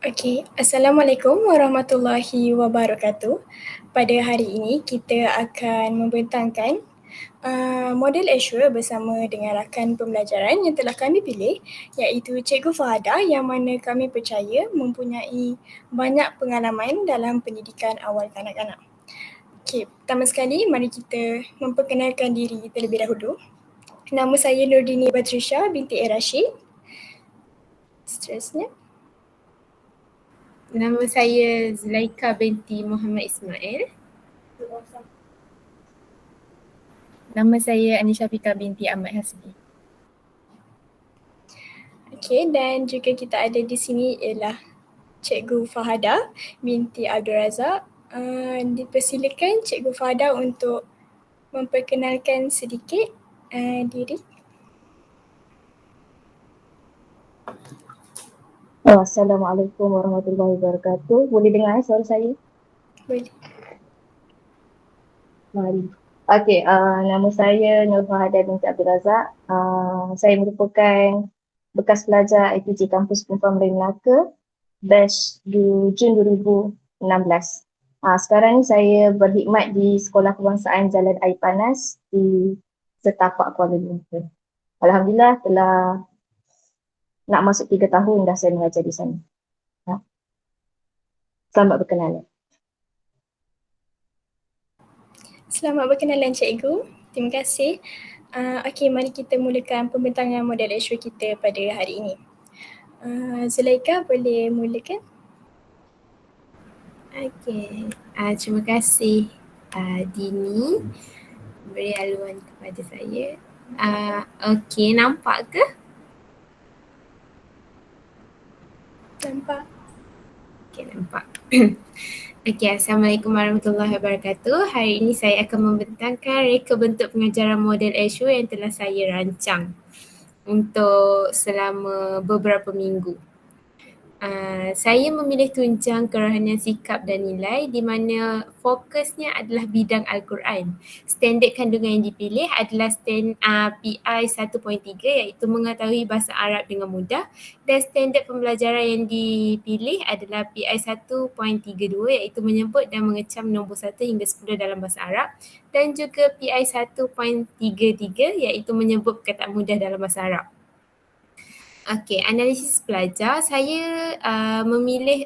Okey, Assalamualaikum warahmatullahi wabarakatuh. Pada hari ini kita akan membentangkan model Azure bersama dengan rakan pembelajaran yang telah kami pilih, iaitu Cikgu Fahada, yang mana kami percaya mempunyai banyak pengalaman dalam pendidikan awal kanak-kanak. Okey, pertama sekali mari kita memperkenalkan diri terlebih dahulu. Nama saya Nurdini Batrisha binti Rashid. Seterusnya. Nama saya Zulaika binti Muhammad Ismail. Nama saya Anisha Fika binti Ahmad Hasbi. Okey, dan juga kita ada di sini ialah Cikgu Fahada binti Abdul Razak. Dipersilakan Cikgu Fahada untuk memperkenalkan sedikit diri. Assalamualaikum warahmatullahi wabarakatuh. Boleh dengar suara saya? Boleh. Mari. Okey, nama saya Nur Fahada binti Abdul Razak. Saya merupakan bekas pelajar IPJ Kampus Perempuan Melayu Melaka, batch di Jun 2016. Sekarang ni saya berkhidmat di Sekolah Kebangsaan Jalan Air Panas di Setapak, Kuala Lumpur. Alhamdulillah telah nak masuk 3 tahun dah saya mengajar di sana. Selamat berkenalan. Selamat berkenalan Cikgu. Terima kasih. Okey, mari kita mulakan pembentangan model Azure kita pada hari ini. Zulaika boleh mulakan? Okey, terima kasih Dini beri haluan kepada saya. Okey, nampak ke? Nampak. Okey, nampak. Okey, Assalamualaikum warahmatullahi wabarakatuh. Hari ini saya akan membentangkan reka bentuk pengajaran model Azure yang telah saya rancang untuk selama beberapa minggu. Saya memilih tunjang kerohanian sikap dan nilai di mana fokusnya adalah bidang Al-Quran. Standard kandungan yang dipilih adalah PI 1.3 iaitu mengetahui bahasa Arab dengan mudah, dan standard pembelajaran yang dipilih adalah PI 1.32 iaitu menyebut dan mengecam nombor 1 hingga 10 dalam bahasa Arab, dan juga PI 1.33 iaitu menyebut perkataan mudah dalam bahasa Arab. Okey, analisis pelajar. Saya memilih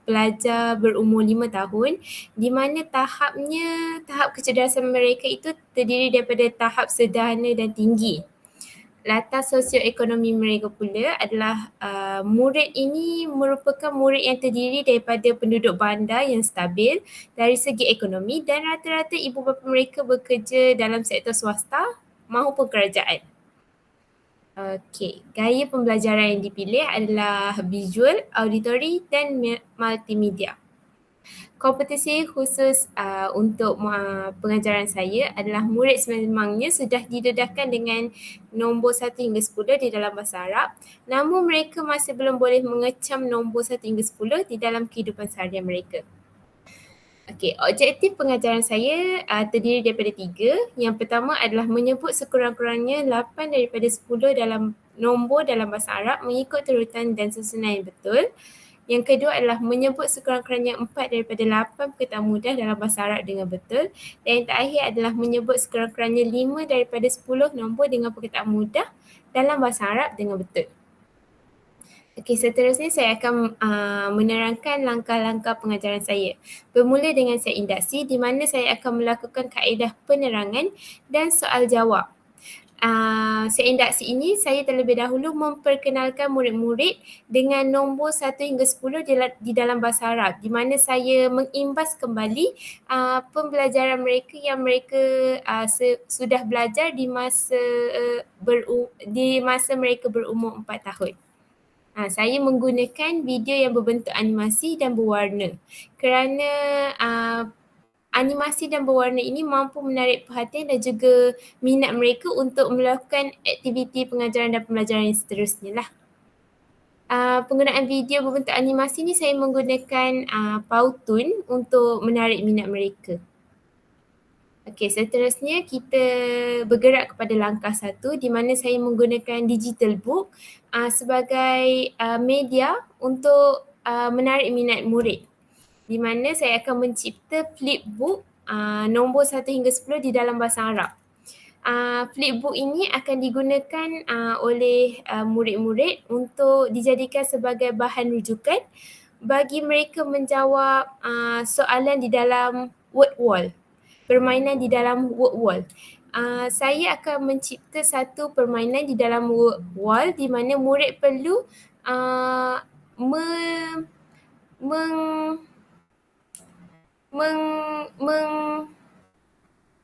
pelajar berumur 5 tahun di mana tahap kecerdasan mereka itu terdiri daripada tahap sederhana dan tinggi. Latar sosioekonomi mereka pula adalah murid ini merupakan murid yang terdiri daripada penduduk bandar yang stabil dari segi ekonomi, dan rata-rata ibu bapa mereka bekerja dalam sektor swasta maupun kerajaan. Okey, gaya pembelajaran yang dipilih adalah visual, auditory dan multimedia. Kompetisi khusus untuk pengajaran saya adalah murid sememangnya sudah didedahkan dengan nombor 1 hingga 10 di dalam bahasa Arab, namun mereka masih belum boleh mengecam nombor 1 hingga 10 di dalam kehidupan seharian mereka. Okey, objektif pengajaran saya terdiri daripada 3. Yang pertama adalah menyebut sekurang-kurangnya 8 daripada 10 dalam nombor dalam bahasa Arab mengikut turutan dan susunan yang betul. Yang kedua adalah menyebut sekurang-kurangnya 4 daripada 8 perkataan mudah dalam bahasa Arab dengan betul. Dan yang terakhir adalah menyebut sekurang-kurangnya 5 daripada 10 nombor dengan perkataan mudah dalam bahasa Arab dengan betul. Okey, seterusnya saya akan menerangkan langkah-langkah pengajaran saya. Bermula dengan set induksi di mana saya akan melakukan kaedah penerangan dan soal jawab. Set induksi ini saya terlebih dahulu memperkenalkan murid-murid dengan nombor 1 hingga 10 di dalam bahasa Arab, di mana saya mengimbas kembali pembelajaran mereka yang mereka sudah belajar di masa mereka berumur 4 tahun. Saya menggunakan video yang berbentuk animasi dan berwarna kerana animasi dan berwarna ini mampu menarik perhatian dan juga minat mereka untuk melakukan aktiviti pengajaran dan pembelajaran yang seterusnya lah. Penggunaan video berbentuk animasi ni saya menggunakan Powtoon untuk menarik minat mereka. Okey, seterusnya kita bergerak kepada langkah 1 di mana saya menggunakan digital book sebagai media untuk menarik minat murid, di mana saya akan mencipta flipbook nombor 1 hingga 10 di dalam bahasa Arab. Flipbook ini akan digunakan oleh murid-murid untuk dijadikan sebagai bahan rujukan bagi mereka menjawab soalan di dalam word wall, permainan di dalam word wall. Saya akan mencipta satu permainan di dalam word wall di mana murid perlu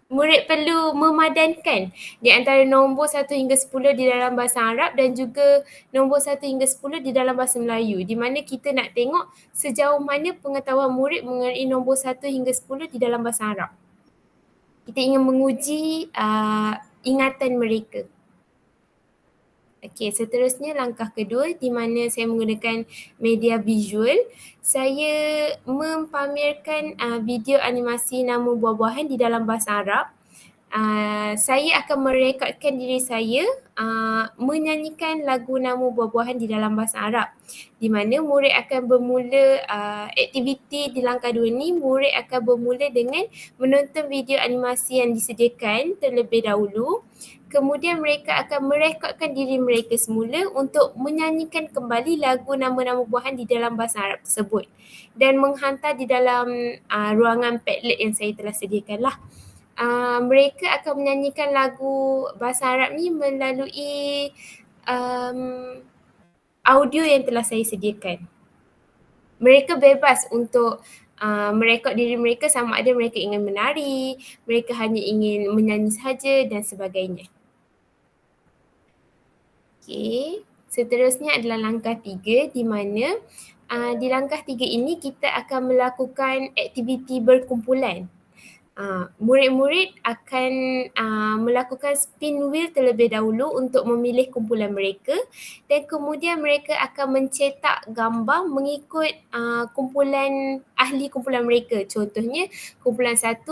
murid perlu memadankan di antara nombor 1 hingga 10 di dalam bahasa Arab dan juga nombor 1 hingga 10 di dalam bahasa Melayu, di mana kita nak tengok sejauh mana pengetahuan murid mengenai nombor 1 hingga 10 di dalam bahasa Arab. Kita ingin menguji ingatan mereka. Okey, seterusnya langkah kedua di mana saya menggunakan media visual. Saya mempamerkan video animasi nama buah-buahan di dalam bahasa Arab. Saya akan merekodkan diri saya menyanyikan lagu nama buah-buahan di dalam bahasa Arab, di mana murid akan bermula aktiviti di langkah 2 ni, murid akan bermula dengan menonton video animasi yang disediakan terlebih dahulu. Kemudian mereka akan merekodkan diri mereka semula untuk menyanyikan kembali lagu nama-nama buahan di dalam bahasa Arab tersebut dan menghantar di dalam ruangan Padlet yang saya telah sediakan lah. Mereka akan menyanyikan lagu bahasa Arab ni melalui audio yang telah saya sediakan. Mereka bebas untuk merekod diri mereka sama ada mereka ingin menari, mereka hanya ingin menyanyi sahaja dan sebagainya. Okey, seterusnya adalah langkah 3 di mana di langkah 3 ini kita akan melakukan aktiviti berkumpulan. Murid-murid akan melakukan spin wheel terlebih dahulu untuk memilih kumpulan mereka dan kemudian mereka akan mencetak gambar mengikut kumpulan ahli kumpulan mereka. Contohnya kumpulan 1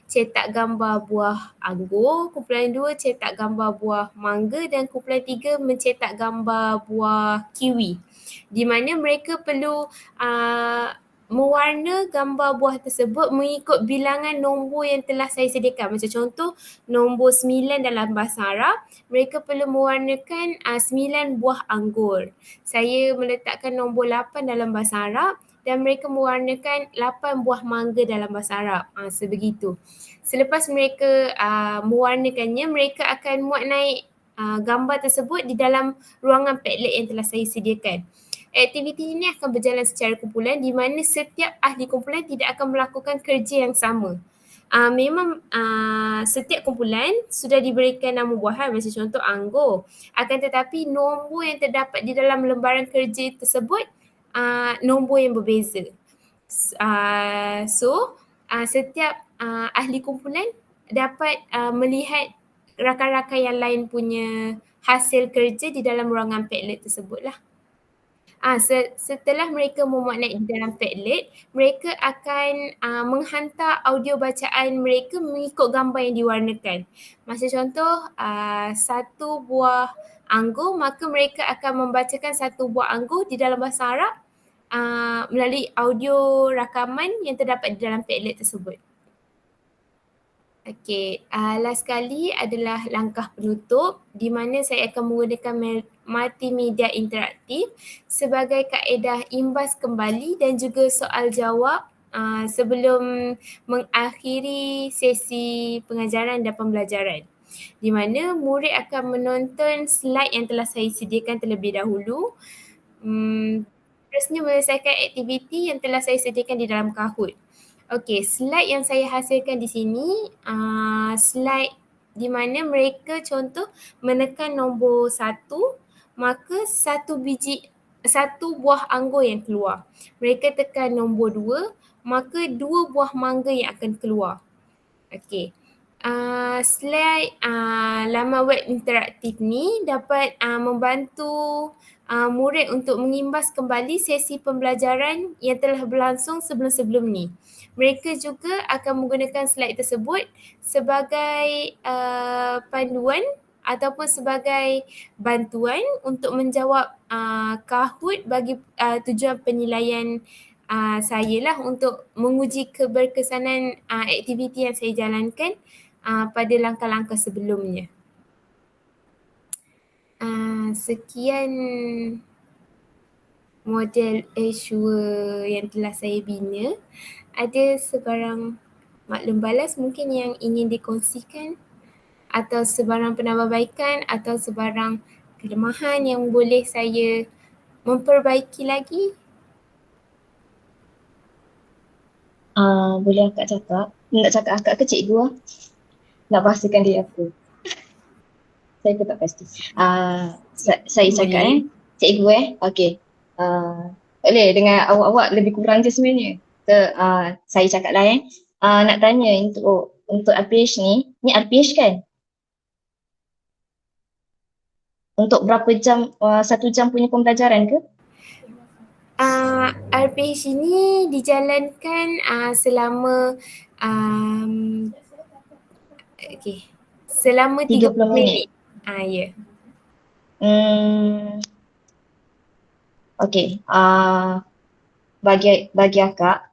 cetak gambar buah anggur, kumpulan 2 cetak gambar buah mangga dan kumpulan 3 mencetak gambar buah kiwi. Di mana mereka perlu mewarna gambar buah tersebut mengikut bilangan nombor yang telah saya sediakan. Macam contoh nombor 9 dalam bahasa Arab, mereka perlu mewarnakan 9 buah anggur. Saya meletakkan nombor 8 dalam bahasa Arab dan mereka mewarnakan 8 buah mangga dalam bahasa Arab. Sebegitu. Selepas mereka mewarnakannya, mereka akan muat naik gambar tersebut di dalam ruangan Padlet yang telah saya sediakan. Aktiviti ini akan berjalan secara kumpulan di mana setiap ahli kumpulan tidak akan melakukan kerja yang sama. Memang setiap kumpulan sudah diberikan nama buahan, macam contoh anggur. Akan tetapi nombor yang terdapat di dalam lembaran kerja tersebut nombor yang berbeza. Setiap ahli kumpulan dapat melihat rakan-rakan yang lain punya hasil kerja di dalam ruangan Padlet tersebut lah. Setelah mereka memuat naik di dalam Padlet, mereka akan menghantar audio bacaan mereka mengikut gambar yang diwarnakan. Macam contoh, 1 buah anggur, maka mereka akan membacakan 1 buah anggur di dalam bahasa Arab melalui audio rakaman yang terdapat di dalam Padlet tersebut. Okey, last sekali adalah langkah penutup di mana saya akan menggunakan multimedia interaktif sebagai kaedah imbas kembali dan juga soal jawab sebelum mengakhiri sesi pengajaran dan pembelajaran. Di mana murid akan menonton slide yang telah saya sediakan terlebih dahulu. Terusnya menyelesaikan aktiviti yang telah saya sediakan di dalam Kahoot. Okey, slide yang saya hasilkan di sini, slide di mana mereka contoh menekan nombor 1, maka 1 buah anggur yang keluar. Mereka tekan nombor 2, maka 2 buah mangga yang akan keluar. Okey. Slide laman web interaktif ni dapat membantu murid untuk mengimbas kembali sesi pembelajaran yang telah berlangsung sebelum-sebelum ni. Mereka juga akan menggunakan slide tersebut sebagai panduan ataupun sebagai bantuan untuk menjawab Kahoot bagi tujuan penilaian saya lah untuk menguji keberkesanan aktiviti yang saya jalankan pada langkah-langkah sebelumnya. Sekian model Azure yang telah saya bina. Ada sebarang maklum balas mungkin yang ingin dikongsikan atau sebarang penambahbaikan atau sebarang kelemahan yang boleh saya memperbaiki lagi? Boleh akak cakap? Nak cakap akak ke cikgu lah? Nak bahasakan diri aku? Saya pun tak pasti. Saya cakap cikgu okey. Boleh dengan awak lebih kurang je sebenarnya. Saya cakap lah nak tanya untuk RPH ni RPH kan? Untuk berapa jam, 1 jam punya pembelajaran ke? RPH ini dijalankan selama selama 30 minit. Ya. Okey. Bagi akak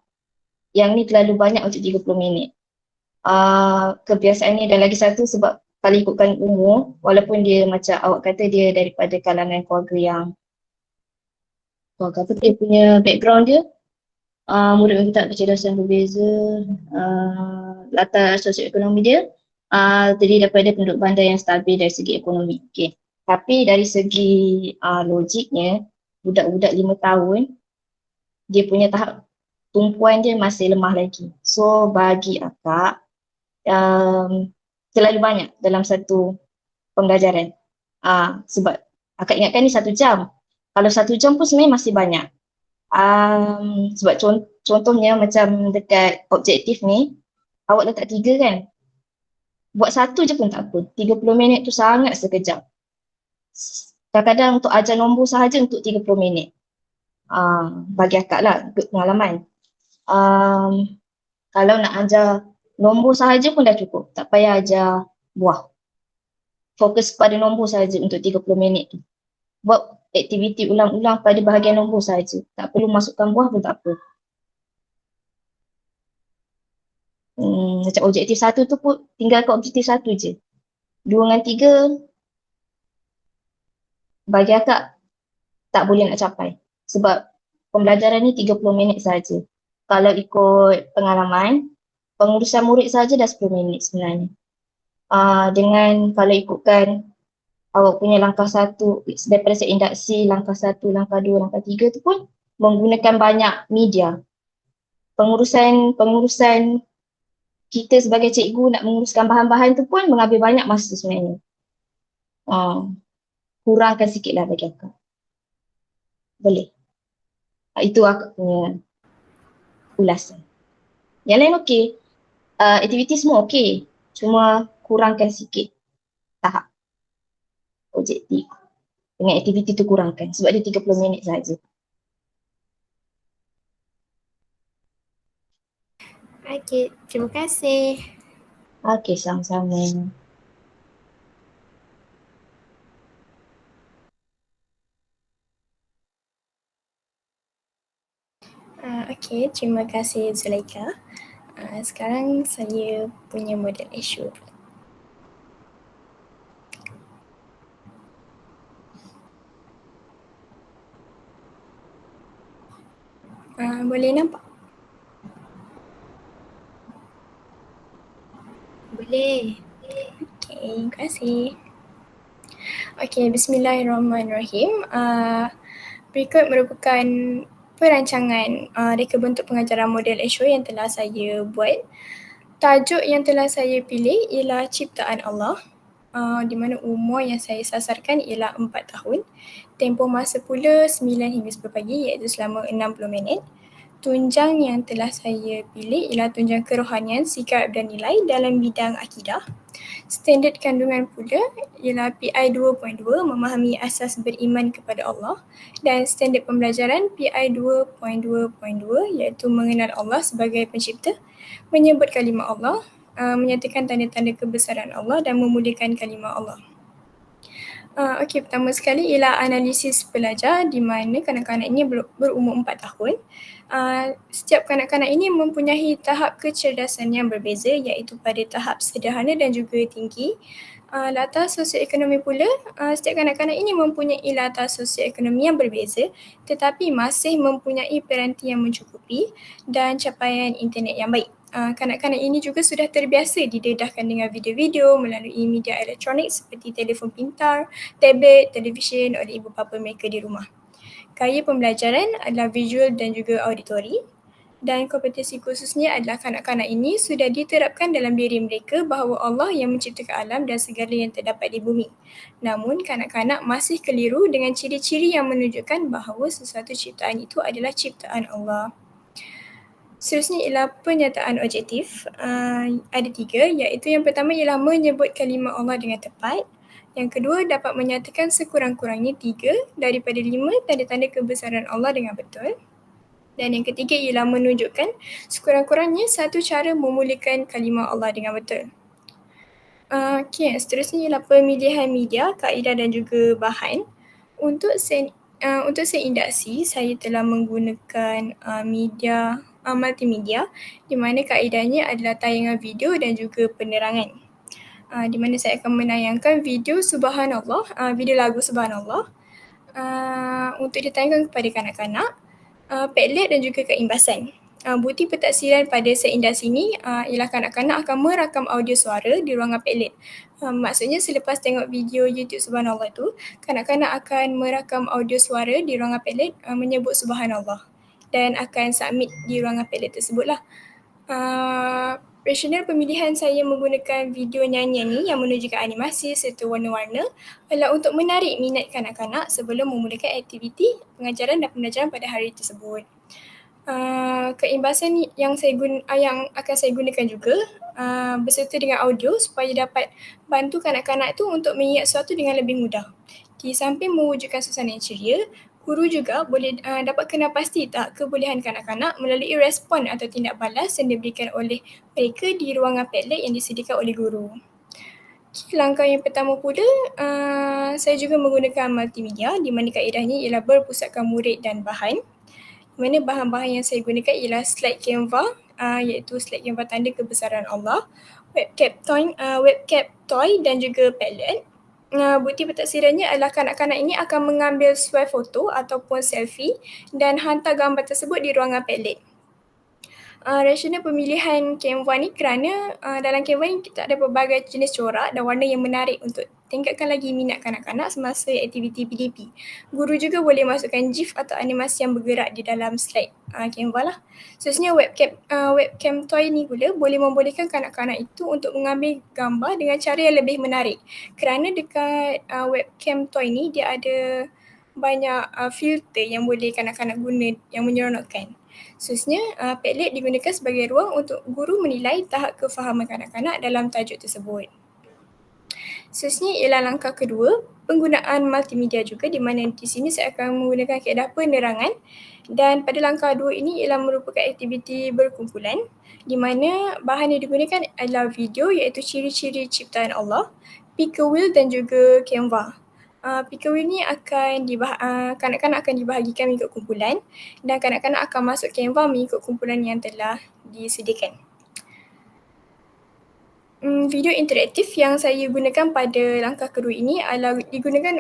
yang ni terlalu banyak untuk 30 minit. Kebiasaan ni dan lagi satu sebab kalau ikutkan umur, walaupun dia macam awak kata dia daripada kalangan keluarga apa dia punya background dia, murid tak kecerdasan berbeza, latar sosioekonomi dia terdiri daripada penduduk bandar yang stabil dari segi ekonomi. Okay. Tapi dari segi logiknya, budak-budak 5 tahun, dia punya tahap tumpuan dia masih lemah lagi. So bagi akak, terlalu banyak dalam satu pembelajaran. Sebab akak ingatkan ni 1 jam. Kalau 1 jam pun sebenarnya masih banyak. Sebab contohnya macam dekat objektif ni, awak letak 3 kan? Buat 1 je pun tak apa. 30 minit tu sangat sekejap. Kadang-kadang untuk ajar nombor sahaja untuk 30 minit. Bagi akak lah, ikut pengalaman. Kalau nak ajar nombor sahaja pun dah cukup. Tak payah ajar buah. Fokus pada nombor sahaja untuk 30 minit tu. Buat aktiviti ulang-ulang pada bahagian nombor sahaja. Tak perlu masukkan buah pun tak apa. Macam objektif 1 tu pun tinggalkan objektif 1 je. 2 dengan 3 bagi akak tak boleh nak capai. Sebab pembelajaran ni 30 minit saja. Kalau ikut pengalaman, pengurusan murid saja dah 10 minit sebenarnya. Dengan kalau ikutkan awak punya langkah 1 daripada set induksi, langkah 1, langkah 2, langkah 3 tu pun menggunakan banyak media. Pengurusan kita sebagai cikgu nak menguruskan bahan-bahan tu pun mengambil banyak masa sebenarnya. Kurangkan sikit lah bagi akak. Boleh. Itu akak punya ulasan. Yang lain okey. Aktiviti semua okey. Cuma kurangkan sikit tahap objektif. Dengan aktiviti tu kurangkan. Sebab dia 30 minit saja. Okey, terima kasih. Okey, sama-sama. Okey, terima kasih Zulaika. Sekarang saya punya model Azure. Boleh nampak? Boleh. Okey, terima kasih. Okey, bismillahirrahmanirrahim. Berikut merupakan perancangan reka bentuk pengajaran model Azure yang telah saya buat. Tajuk yang telah saya pilih ialah Ciptaan Allah, di mana umur yang saya sasarkan ialah 4 tahun. Tempoh masa pula 9 hingga 10 pagi iaitu selama 60 minit. Tunjang yang telah saya pilih ialah tunjang kerohanian, sikap dan nilai dalam bidang akidah. Standard kandungan pula ialah PI 2.2 memahami asas beriman kepada Allah, dan standard pembelajaran PI 2.2.2 iaitu mengenal Allah sebagai pencipta, menyebut kalimah Allah, menyatakan tanda-tanda kebesaran Allah dan memuliakan kalimah Allah. Okey, pertama sekali ialah analisis pelajar di mana kanak-kanak ini berumur 4 tahun. Setiap kanak-kanak ini mempunyai tahap kecerdasan yang berbeza iaitu pada tahap sederhana dan juga tinggi. Latar sosioekonomi pula, setiap kanak-kanak ini mempunyai latar sosioekonomi yang berbeza tetapi masih mempunyai peranti yang mencukupi dan capaian internet yang baik. Kanak-kanak ini juga sudah terbiasa didedahkan dengan video-video melalui media elektronik seperti telefon pintar, tablet, televisyen oleh ibu bapa mereka di rumah. Gaya pembelajaran adalah visual dan juga auditori dan kompetensi khususnya adalah kanak-kanak ini sudah diterapkan dalam diri mereka bahawa Allah yang menciptakan alam dan segala yang terdapat di bumi. Namun kanak-kanak masih keliru dengan ciri-ciri yang menunjukkan bahawa sesuatu ciptaan itu adalah ciptaan Allah. Seterusnya ialah pernyataan objektif. Ada 3 iaitu yang pertama ialah menyebut kalimah Allah dengan tepat. Yang kedua dapat menyatakan sekurang-kurangnya 3 daripada 5 tanda-tanda kebesaran Allah dengan betul. Dan yang ketiga ialah menunjukkan sekurang-kurangnya satu cara memuliakan kalimah Allah dengan betul. Seterusnya ialah pemilihan media, kaedah dan juga bahan. Untuk seindaksi, saya telah menggunakan media multimedia di mana kaedahnya adalah tayangan video dan juga penerangan. Di mana saya akan menayangkan video Subhanallah, video lagu Subhanallah untuk ditayangkan kepada kanak-kanak, Padlet dan juga keimbasan. Bukti pentaksiran pada seindas ini ialah kanak-kanak akan merakam audio suara di ruangan Padlet. Maksudnya selepas tengok video YouTube Subhanallah tu, kanak-kanak akan merakam audio suara di ruangan Padlet menyebut Subhanallah dan akan submit di ruangan Padlet tersebutlah. Rasional pemilihan saya menggunakan video nyanyian ni yang menunjukkan animasi serta warna-warna adalah untuk menarik minat kanak-kanak sebelum memulakan aktiviti pengajaran dan pembelajaran pada hari tersebut. Keimbasan yang akan saya gunakan juga berserta dengan audio supaya dapat bantu kanak-kanak tu untuk mengingat sesuatu dengan lebih mudah. Di samping mewujudkan suasana yang ceria, guru juga boleh dapat kenal pasti tak kebolehan kanak-kanak melalui respon atau tindak balas yang diberikan oleh mereka di ruangan Padlet yang disediakan oleh guru. Langkah yang pertama pula, saya juga menggunakan multimedia di mana kaedahnya ialah berpusatkan murid dan bahan. Di mana bahan-bahan yang saya gunakan ialah slide Canva, iaitu slide Canva tanda kebesaran Allah, webcam toy dan juga Padlet. Bukti pentaksirannya adalah kanak-kanak ini akan mengambil swipe foto ataupun selfie dan hantar gambar tersebut di ruangan Padlet. Rasional pemilihan Canva ni kerana dalam Canva ni kita ada pelbagai jenis corak dan warna yang menarik untuk tingkatkan lagi minat kanak-kanak semasa aktiviti PDP. Guru juga boleh masukkan GIF atau animasi yang bergerak di dalam slide Canva lah. Seterusnya webcam toy ni pula boleh membolehkan kanak-kanak itu untuk mengambil gambar dengan cara yang lebih menarik. Kerana dekat webcam toy ni dia ada banyak filter yang boleh kanak-kanak guna yang menyeronokkan. Seterusnya, Padlet digunakan sebagai ruang untuk guru menilai tahap kefahaman kanak-kanak dalam tajuk tersebut. Seterusnya ialah langkah kedua, penggunaan multimedia juga di mana di sini saya akan menggunakan kaedah penerangan dan pada langkah 2 ini ialah merupakan aktiviti berkumpulan di mana bahan yang digunakan adalah video iaitu ciri-ciri ciptaan Allah, picker wheel dan juga Canva. Picker wheel ni kanak-kanak akan dibahagikan mengikut kumpulan dan kanak-kanak akan masuk Canva mengikut kumpulan yang telah disediakan. Video interaktif yang saya gunakan pada langkah kedua ini adalah digunakan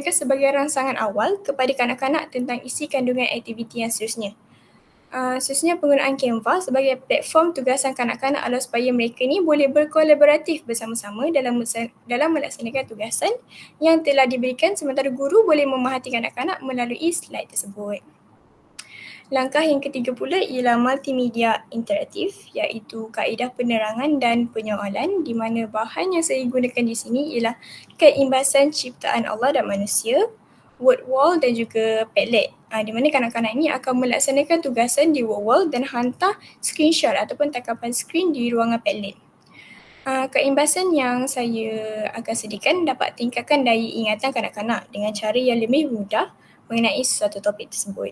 sebagai rangsangan awal kepada kanak-kanak tentang isi kandungan aktiviti yang seterusnya. Seterusnya penggunaan Canva sebagai platform tugasan kanak-kanak adalah supaya mereka ni boleh berkolaboratif bersama-sama dalam melaksanakan tugasan yang telah diberikan sementara guru boleh memerhati kanak-kanak melalui slide tersebut. Langkah yang ketiga pula ialah multimedia interaktif iaitu kaedah penerangan dan penyoalan di mana bahan yang saya gunakan di sini ialah keimbasan ciptaan Allah dan manusia, word wall dan juga Padlet. Di mana kanak-kanak ini akan melaksanakan tugasan di word wall dan hantar screenshot ataupun tangkapan skrin di ruangan Padlet. Keimbasan yang saya akan sediakan dapat tingkatkan daya ingatan kanak-kanak dengan cara yang lebih mudah mengenai sesuatu topik tersebut.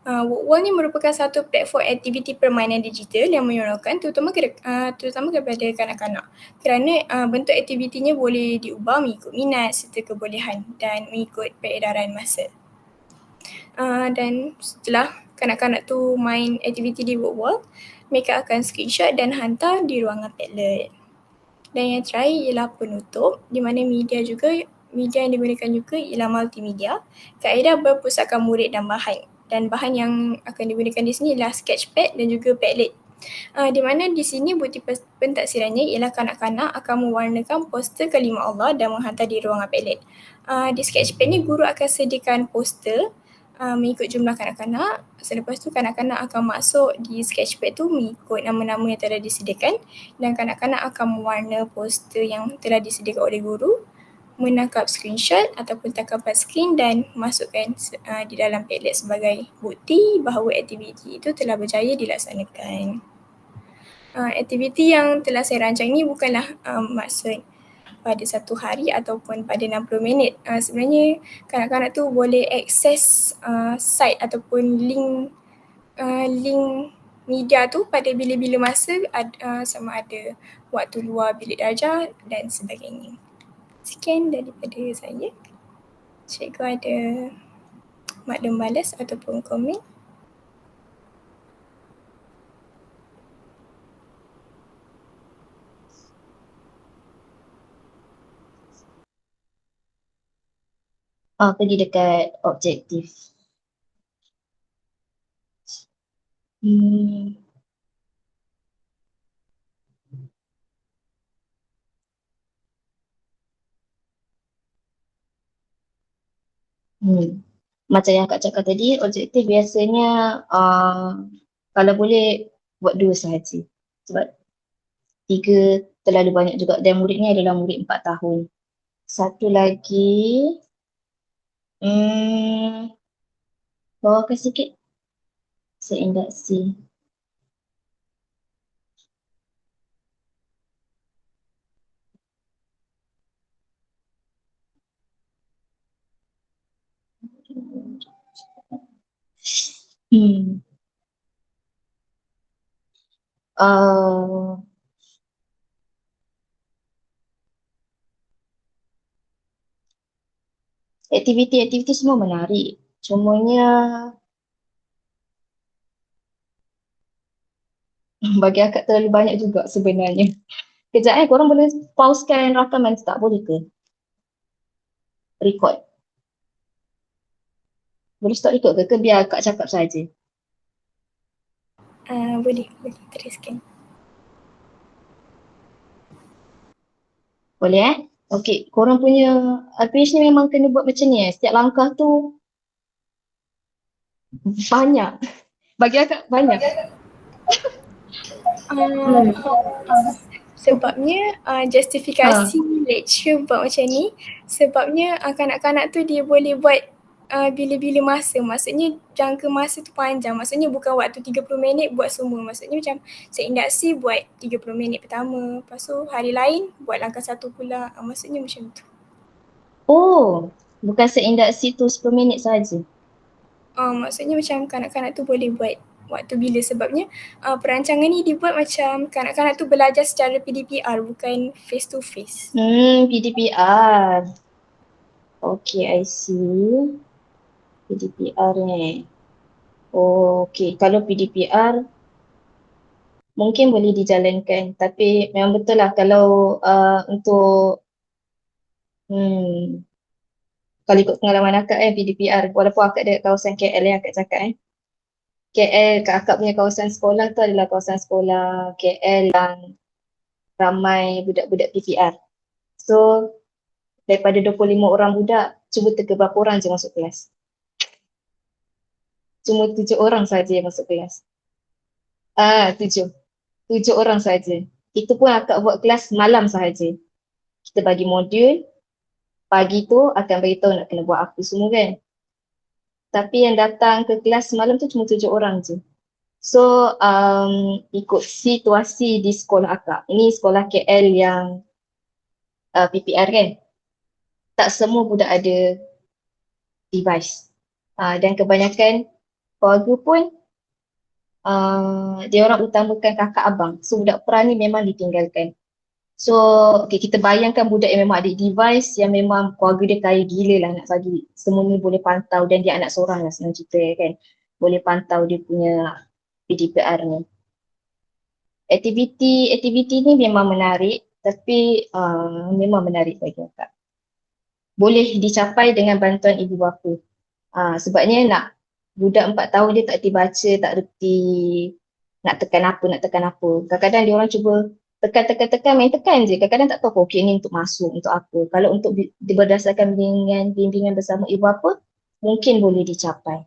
Workwall ni merupakan satu platform aktiviti permainan digital yang menyeronokkan terutama kepada kanak-kanak kerana bentuk aktivitinya boleh diubah mengikut minat serta kebolehan dan mengikut peredaran masa. Dan setelah kanak-kanak tu main aktiviti di Workwall, mereka akan screenshot dan hantar di ruangan Padlet. Dan yang terakhir ialah penutup di mana media yang digunakan juga ialah multimedia, kaedah berpusatkan murid dan bahan. Dan bahan yang akan digunakan di sini ialah sketchpad dan juga Padlet. Di mana di sini bukti pentaksirannya ialah kanak-kanak akan mewarnakan poster kalimah Allah dan menghantar di ruangan Padlet. Di sketchpad ni guru akan sediakan poster mengikut jumlah kanak-kanak. Selepas tu kanak-kanak akan masuk di sketchpad tu mengikut nama-nama yang telah disediakan dan kanak-kanak akan mewarna poster yang telah disediakan oleh guru, menangkap screenshot ataupun tangkapan skrin dan masukkan di dalam Padlet sebagai bukti bahawa aktiviti itu telah berjaya dilaksanakan. Aktiviti yang telah saya rancang ni bukanlah maksud pada satu hari ataupun pada 60 minit. Sebenarnya kanak-kanak tu boleh akses site ataupun link media tu pada bila-bila masa, sama ada waktu luar bilik darjah dan sebagainya. Sekian daripada saya. Cikgu ada maklum balas ataupun komen? Pergi dekat objektif. Macam yang Kak cakap tadi, objektif biasanya kalau boleh buat 2 sahaja. Sebab 3 terlalu banyak juga dan muridnya adalah murid 4 tahun. Satu lagi, bawahkan sikit. Seindaksi. Aktiviti-aktiviti semua menarik. Cumanya bagi akak terlalu banyak juga sebenarnya. Kejap korang boleh pausekan rakaman tak? Boleh ke? Record. Boleh stop record ke biar Kak cakap saja? Boleh teruskan. Boleh Okey, korang punya page ni memang kena buat macam ni Setiap langkah tu banyak. Bagi akak banyak. Sebabnya justifikasi lecture buat macam ni, sebabnya kanak-kanak tu dia boleh buat bila-bila masa. Maksudnya jangka masa tu panjang. Maksudnya bukan waktu 30 minit buat semua. Maksudnya macam seindaksi buat 30 minit pertama. Lepas tu hari lain buat langkah 1 pula. Maksudnya macam tu. Bukan seindaksi tu 10 minit sahaja. Maksudnya macam kanak-kanak tu boleh buat waktu bila, sebabnya perancangan ni dibuat macam kanak-kanak tu belajar secara PDPR bukan face to face. PDPR. Okay, I see. PDPR ni. Okay, kalau PDPR mungkin boleh dijalankan, tapi memang betul lah kalau untuk kalau ikut pengalaman akak PDPR, walaupun akak dekat kawasan KL yang akak cakap KL, akak punya kawasan sekolah tu adalah kawasan sekolah KL yang ramai budak-budak PPR. So, daripada 25 orang budak, cuba teka berapa orang je masuk kelas. Cuma 7 orang saja yang masuk kelas. 7 orang saja. Itu pun akak buat kelas malam sahaja. Kita bagi modul, pagi tu akan beritahu nak kena buat apa semua kan. Tapi yang datang ke kelas semalam tu cuma 7 orang je. So, ikut situasi di sekolah akak. Ini sekolah KL yang PPR kan. Tak semua budak ada device. Dan kebanyakan keluarga pun dia orang utamakan kakak abang. So budak pra ni memang ditinggalkan. So okay, kita bayangkan budak yang memang ada device yang memang keluarga dia kaya gila lah nak bagi semua ni boleh pantau, dan dia anak seorang lah senang cerita kan. Boleh pantau dia punya PDPR ni. Aktiviti ni memang menarik, tapi memang menarik bagi akak. Boleh dicapai dengan bantuan ibu bapa. Sebabnya budak 4 tahun dia tak reti baca, tak reti nak tekan apa. Kadang-kadang dia orang cuba tekan, main tekan je. Kadang-kadang tak tahu okey ni untuk masuk, untuk apa. Kalau untuk berdasarkan bimbingan bersama ibu bapa, mungkin boleh dicapai.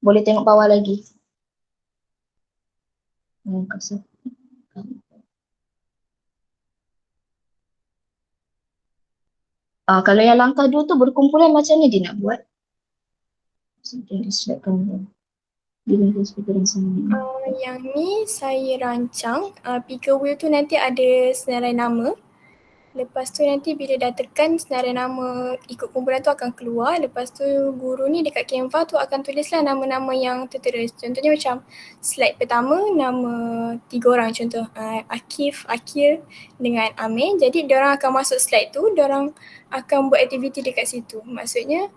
Boleh tengok bawah lagi. Kasih. Kalau yang langkah 2 tu berkumpulan, macam mana dia nak buat? Yang ni saya rancang, picker wheel tu nanti ada senarai nama. Lepas tu nanti bila dah tekan senarai nama ikut kumpulan tu akan keluar. Lepas tu guru ni dekat Canva tu akan tulislah nama-nama yang tertera. Contohnya macam slide pertama nama 3 orang contoh, Akif, Akir dengan Amir. Jadi diorang akan masuk slide tu, diorang akan buat aktiviti dekat situ. Maksudnya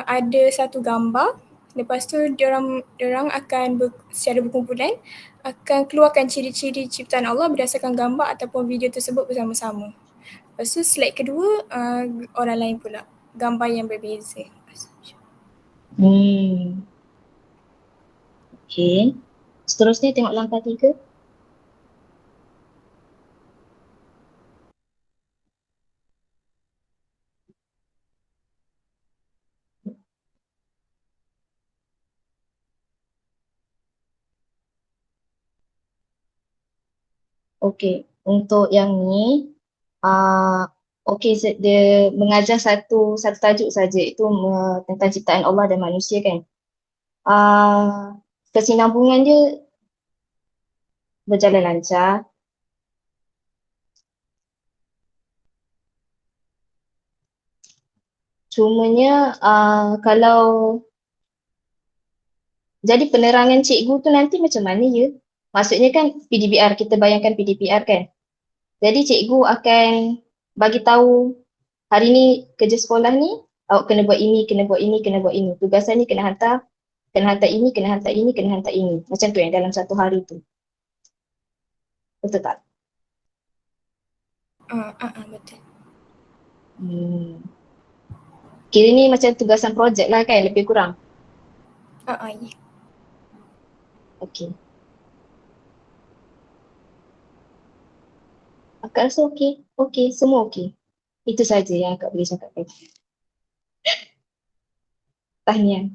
ada satu gambar. Lepas tu diorang akan secara berkumpulan akan keluarkan ciri-ciri ciptaan Allah berdasarkan gambar ataupun video tersebut bersama-sama. Lepas tu slide kedua orang lain pula, gambar yang berbeza. Okay. Seterusnya tengok langkah 3. Okey, untuk yang ni okey, dia mengajar satu tajuk saja, itu tentang ciptaan Allah dan manusia kan. Kesinambungan dia berjalan lancar. Cumanya kalau jadi penerangan cikgu tu nanti macam mana ya? Maksudnya kan PDPR, kita bayangkan PDPR kan. Jadi cikgu akan bagi tahu hari ni kerja sekolah ni awak kena buat ini, kena buat ini, kena buat ini. Tugasan ni kena hantar ini, kena hantar ini, kena hantar ini. Macam tu yang dalam satu hari tu. Betul tak? Betul. Kira ni macam tugasan projek lah kan, lebih kurang. Ya. Okey. Akak rasa okey. Okey, semua okey. Itu saja yang akak boleh cakap tadi. Tahniah.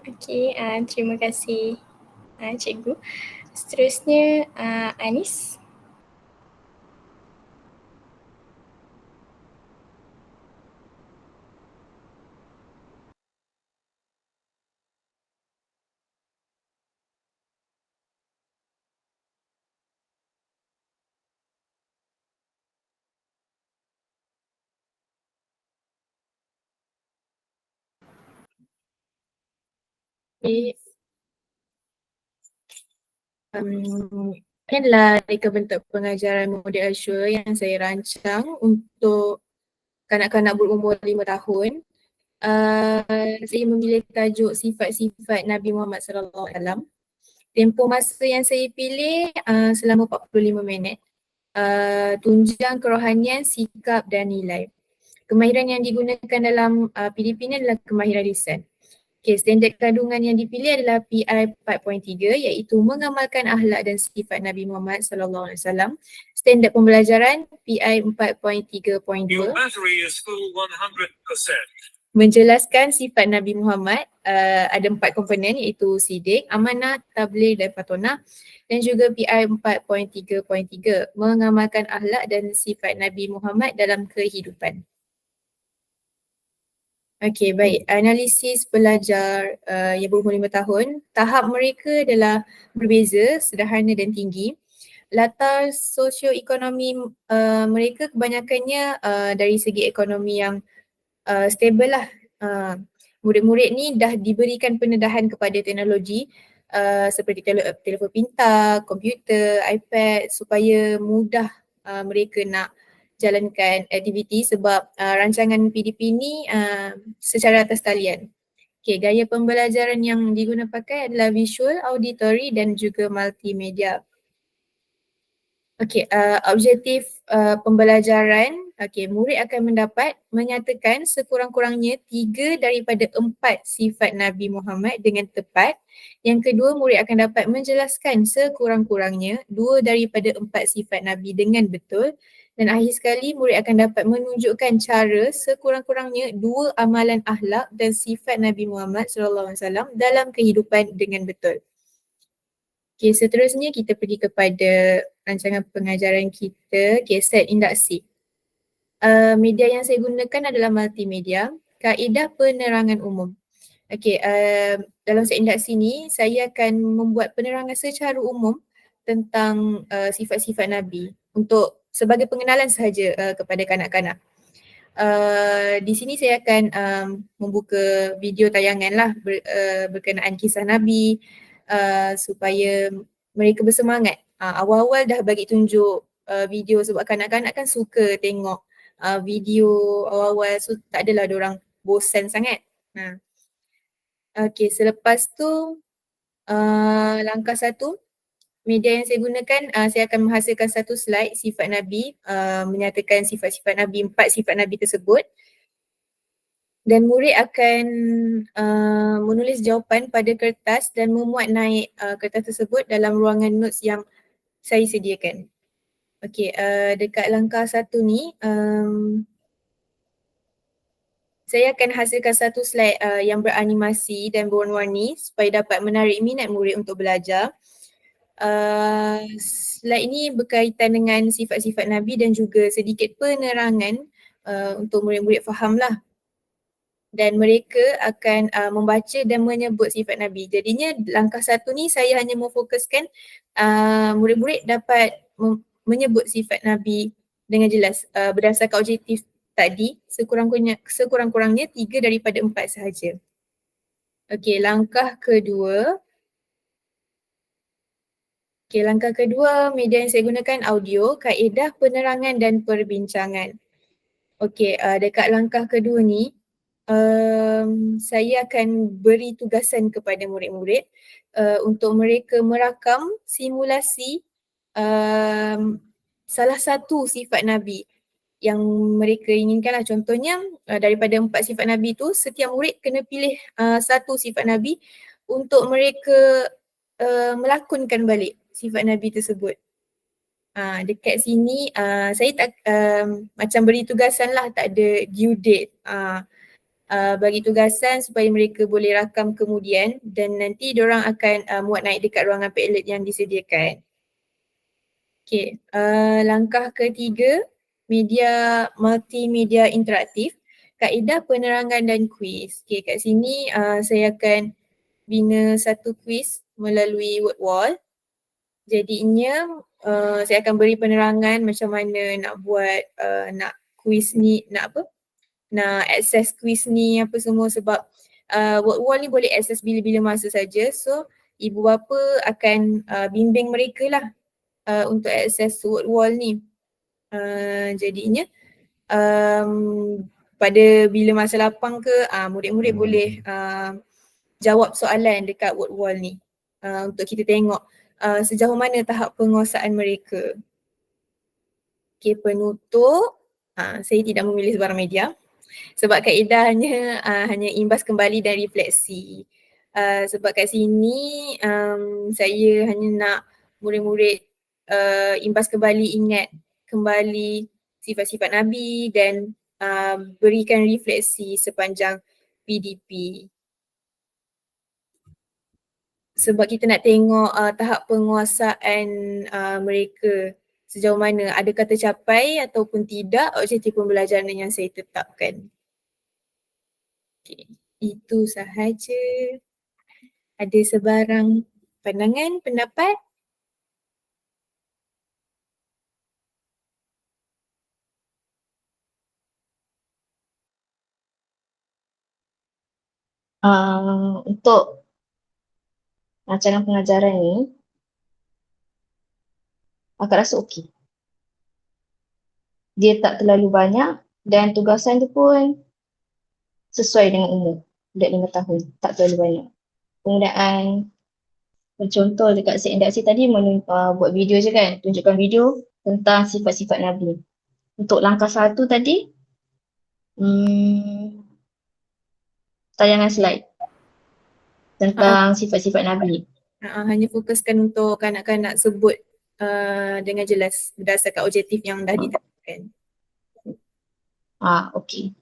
Okey, terima kasih cikgu. Seterusnya Anis. Inilah reka bentuk pengajaran model Azure yang saya rancang untuk kanak-kanak berumur 5 tahun. Saya memilih tajuk sifat-sifat Nabi Muhammad SAW. Tempoh masa yang saya pilih selama 45 minit. Tunjang kerohanian, sikap dan nilai. Kemahiran yang digunakan dalam PDP ini adalah kemahiran lisan. Okay, standard kandungan yang dipilih adalah PI 4.3 iaitu mengamalkan akhlak dan sifat Nabi Muhammad SAW. Standard pembelajaran PI 4.3.2 menjelaskan sifat Nabi Muhammad. Ada 4 komponen iaitu sidik, amanah, tabligh dan fatonah, dan juga PI 4.3.3 mengamalkan akhlak dan sifat Nabi Muhammad dalam kehidupan. Okey, baik. Analisis pelajar yang berumur 5 tahun, tahap mereka adalah berbeza, sederhana dan tinggi. latar sosioekonomi mereka kebanyakannya dari segi ekonomi yang stable lah. Murid-murid ni dah diberikan pendedahan kepada teknologi seperti telefon pintar, komputer, iPad supaya mudah mereka nak jalankan aktiviti sebab rancangan PDP ni secara atas talian. Okay, gaya pembelajaran yang diguna pakai adalah visual, auditory dan juga multimedia. Okey, objektif pembelajaran, murid akan mendapat menyatakan sekurang-kurangnya 3 daripada 4 sifat Nabi Muhammad dengan tepat. Yang kedua, murid akan dapat menjelaskan sekurang-kurangnya 2 daripada 4 sifat Nabi dengan betul. Dan akhir sekali, murid akan dapat menunjukkan cara sekurang-kurangnya 2 amalan akhlak dan sifat Nabi Muhammad SAW dalam kehidupan dengan betul. Okay, seterusnya kita pergi kepada rancangan pengajaran kita, set induksi. Media yang saya gunakan adalah multimedia, kaedah penerangan umum. Okay, dalam set induksi ni saya akan membuat penerangan secara umum tentang sifat-sifat Nabi untuk sebagai pengenalan sahaja kepada kanak-kanak. Di sini saya akan membuka video tayangan lah berkenaan kisah Nabi supaya mereka bersemangat. Awal-awal dah bagi tunjuk video sebab kanak-kanak kan suka tengok video awal-awal, so tak adalah diorang bosan sangat. Okay, selepas tu langkah 1, media yang saya gunakan, saya akan menghasilkan satu slide sifat Nabi, menyatakan sifat-sifat Nabi, 4 sifat Nabi tersebut. Dan murid akan menulis jawapan pada kertas dan memuat naik kertas tersebut dalam ruangan notes yang saya sediakan. Okey, dekat langkah 1 ni, saya akan hasilkan satu slide yang beranimasi dan berwarna-warni supaya dapat menarik minat murid untuk belajar. Slide ini berkaitan dengan sifat-sifat Nabi dan juga sedikit penerangan untuk murid-murid faham lah. Dan mereka akan membaca dan menyebut sifat Nabi. Jadinya langkah 1 ni saya hanya memfokuskan murid-murid dapat menyebut sifat Nabi dengan jelas berdasarkan objektif tadi, sekurang-kurangnya 3 daripada 4 sahaja. Okey, langkah kedua. Langkah kedua, media yang saya gunakan audio, kaedah penerangan dan perbincangan. Okey, dekat langkah kedua ni, saya akan beri tugasan kepada murid-murid untuk mereka merakam simulasi salah satu sifat Nabi yang mereka inginkan lah. Contohnya daripada 4 sifat Nabi tu, setiap murid kena pilih satu sifat Nabi untuk mereka melakonkan balik sifat Nabi tersebut. Dekat sini saya tak macam beri tugasan lah, tak ada due date. Bagi tugasan supaya mereka boleh rakam kemudian dan nanti diorang akan muat naik dekat ruangan Padlet yang disediakan. Okay, langkah ketiga, media multimedia interaktif, kaedah penerangan dan kuis. Okay, kat sini saya akan bina satu kuis melalui word wall. Jadinya saya akan beri penerangan macam mana nak buat nak kuis ni, nak akses kuis ni apa semua sebab word wall ni boleh akses bila-bila masa saja. So ibu bapa akan bimbing mereka lah untuk akses word wall ni. Jadinya pada bila masa lapang ke murid-murid boleh jawab soalan dekat word wall ni untuk kita tengok sejauh mana tahap penguasaan mereka. Okay, penutup, saya tidak memilih sebarang media sebab kaedahnya hanya imbas kembali dan refleksi. Sebab kat sini saya hanya nak murid-murid imbas kembali, ingat kembali sifat-sifat Nabi dan berikan refleksi sepanjang PDP. Sebab kita nak tengok tahap penguasaan mereka sejauh mana, adakah tercapai ataupun tidak objektif pembelajaran yang saya tetapkan. Okay, itu sahaja. Ada sebarang pandangan, pendapat? Untuk rancangan pengajaran ni, aku rasa okey. Dia tak terlalu banyak dan tugasan tu pun sesuai dengan umur, budak 5 tahun, tak terlalu banyak. Penggunaan contoh dekat set induksi tadi buat video je kan, tunjukkan video tentang sifat-sifat Nabi. Untuk langkah 1 tadi, tayangan slide tentang sifat-sifat Nabi. Hanya fokuskan untuk kanak-kanak sebut dengan jelas berdasarkan objektif yang dah ditetapkan. Okey.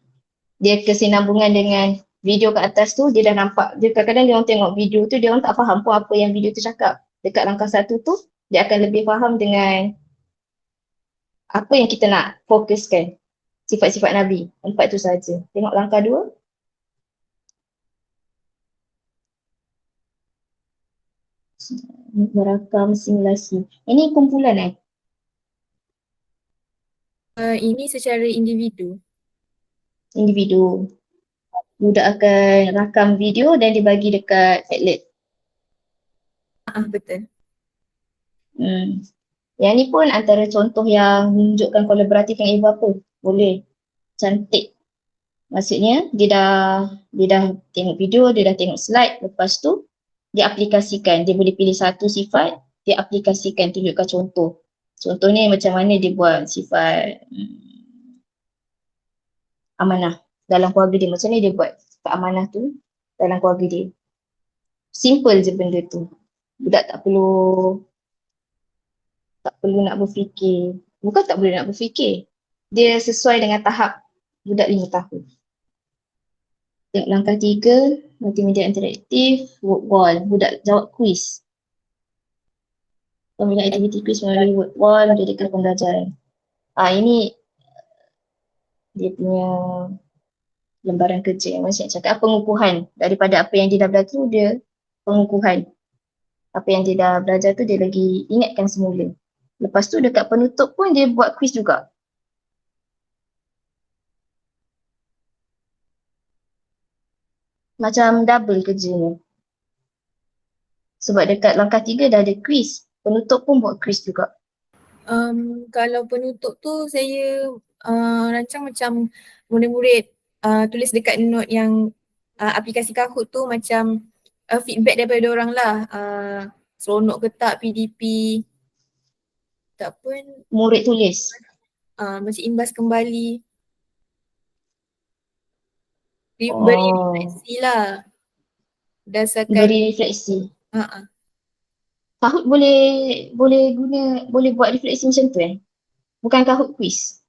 Dia kesinambungan dengan video kat atas tu, dia dah nampak, dia kadang-kadang dia orang tengok video tu, dia orang tak faham pun apa yang video tu cakap. Dekat langkah 1 tu, dia akan lebih faham dengan apa yang kita nak fokuskan. Sifat-sifat Nabi, 4 tu saja. Tengok langkah 2. Merakam simulasi. Ini kumpulan Ini secara individu. individu. Budak akan rakam video dan dibagi dekat Padlet. Betul. Yang ni pun antara contoh yang menunjukkan kolaboratif yang Eva pun boleh. Cantik. Maksudnya dia dah tengok video, dia dah tengok slide, lepas tu dia aplikasikan. Dia boleh pilih satu sifat, dia aplikasikan, tunjukkan contoh. Contohnya macam mana dia buat sifat amanah dalam keluarga dia. Macam mana dia buat sifat amanah tu dalam keluarga dia. Simple je benda tu. Budak tak perlu nak berfikir. Bukan tak boleh nak berfikir. Dia sesuai dengan tahap budak 5 tahun. Tengok langkah 3, multimedia interaktif, work wall, budak jawab kuis. Pembinaan aktiviti kuis melalui work wall, menjadikan pembelajaran. Ini dia punya lembaran kerja yang macam cakap pengukuhan daripada apa yang dia dah belajar tu, dia pengukuhan. Apa yang dia dah belajar tu dia lagi ingatkan semula. Lepas tu dekat penutup pun dia buat kuis juga. Macam double kerjanya. Sebab dekat langkah 3 dah ada kuis. Penutup pun buat kuis juga. Kalau penutup tu saya rancang macam murid-murid tulis dekat note yang aplikasi Kahoot tu macam feedback daripada orang lah. Seronok ke tak PDP. Tak pun. Murid tulis. Macam imbas kembali. Beri refleksi lah. Berdasarkan. Beri refleksi. Kahoot boleh buat refleksi macam tu Bukan Kahoot quiz.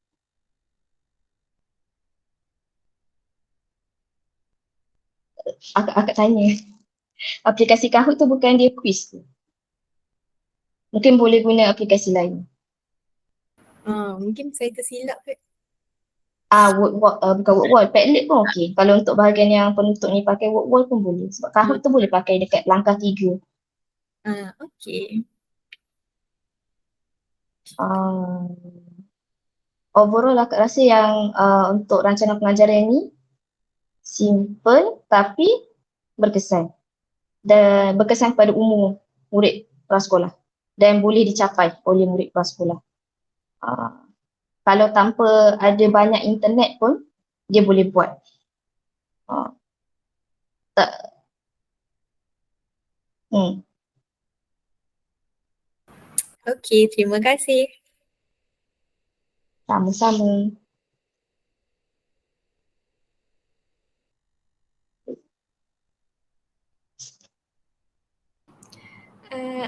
Akak tanya. Aplikasi Kahoot tu bukan dia quiz tu. Mungkin boleh guna aplikasi lain. Mungkin saya tersilap ke? Bukan workwall, Padlet pun okey. Kalau untuk bahagian yang penutup ni pakai workwall pun boleh. Sebab Kahoot tu boleh pakai dekat langkah 3. Okey. Overall akak rasa yang untuk rancangan pengajaran ni simple tapi berkesan. Dan berkesan kepada umur murid prasekolah. Dan boleh dicapai oleh murid prasekolah. Kalau tanpa ada banyak internet pun, dia boleh buat. Okey, terima kasih. Sama-sama.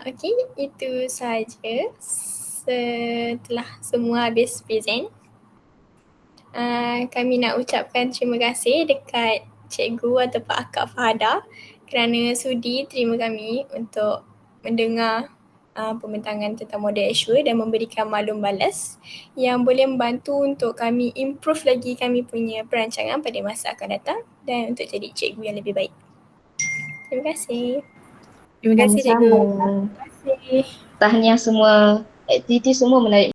Okey, itu saja. Setelah semua habis present, kami nak ucapkan terima kasih dekat cikgu ataupun Akak Fahada kerana sudi terima kami untuk mendengar pembentangan tentang model Azure dan memberikan maklum balas yang boleh membantu untuk kami improve lagi kami punya perancangan pada masa akan datang dan untuk jadi cikgu yang lebih baik. Terima kasih. Terima kasih cikgu. Tahniah semua, aktiviti semua menarik.